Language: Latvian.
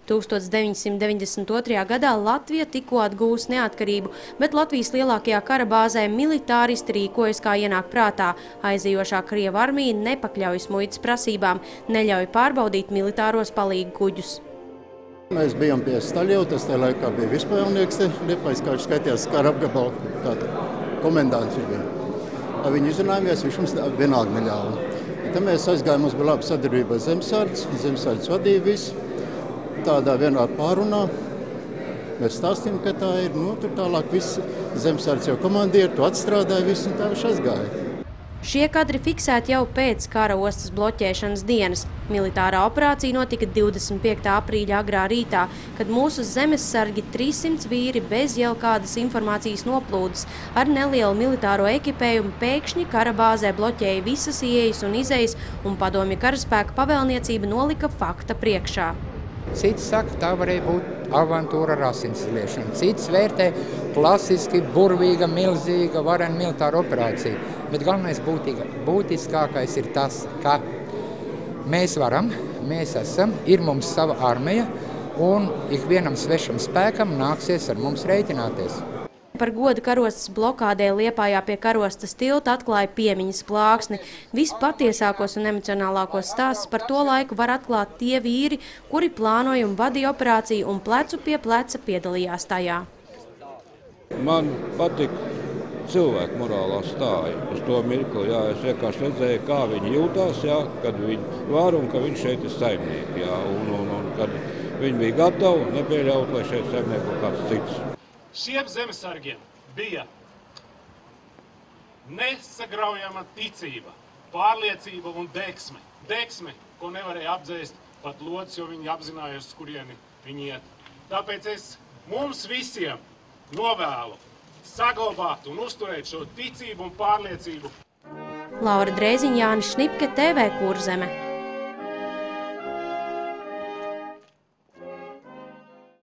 1992. gadā Latvija tikko atgūs neatkarību, bet Latvijas lielākajā kara bāzē militāristi rīkojas kā ienāk prātā. Aizejošā Krievu armija nepakļaujas muitas prasībām, neļauj pārbaudīt militāros palīgu kuģus. Mēs bijām pie Staļeva, tas tajā laikā bija virspavēlnieks Liepājas, kā viņš skaitījās kara apgabalu, tāda komendants viņš bija. Viņi izrunājamies, viņš mums vienalga neļāva. Tad mēs aizgājām, mums bija laba sadarbība ar Zemesardzes vadīja visu. Tādā vienā pārunā mēs stāstījām, ka tā ir. Tur tālāk viss Zemesardzes jau komandieri, to atstrādāja visu un tā viņš aizgāja. Šie kadri fiksēti jau pēc kara ostas bloķēšanas dienas. Militārā operācija notika 25. aprīļa agrā rītā, kad mūsu zemessargi 300 vīri bez jau kādas informācijas noplūdes ar nelielu militāro ekipējumu pēkšņi kara bāzē bloķēja visas ieejas un izejas, un padomju karaspēka pavēlniecība nolika fakta priekšā. Cits saka, tā varēja būt avantūra ar asinsliešanu. Cits vērtē klasiski, burvīga, milzīga, varena militāra operācija. Bet galvenais būtiskākais ir tas, ka mēs varam, mēs esam, ir mums sava armija, un ikvienam svešam spēkam nāksies ar mums rēķināties. Par godu karostas blokādē Liepājā pie karostas tilta atklāja piemiņas plāksni. Vispatiesākos un emocionālākos stāstus par to laiku var atklāt tie vīri, kuri plānoja un vadīja operāciju un plecu pie pleca piedalījās tajā. Man patīk cilvēku morālā stāja uz to mirkli. Jā, es vienkārši redzēju, kā viņi jūtās, jā, kad viņi var un ka viņi šeit ir saimnieki. Jā, un kad viņi bija gatavi nepieļaut, lai šeit saimnieko kāds cits. Šiem zemesargiem bija nesagraujama ticība, pārliecība un deksme. Deksme, ko nevarēja apdzēst pat lods, jo viņi apzinājās, uz kurieni viņi iet. Tāpēc es mums visiem novēlu saglabāt un uzturēt šo ticību un pārliecību. Laura Drēziņa, Jānis Šnipke, TV Kurzeme.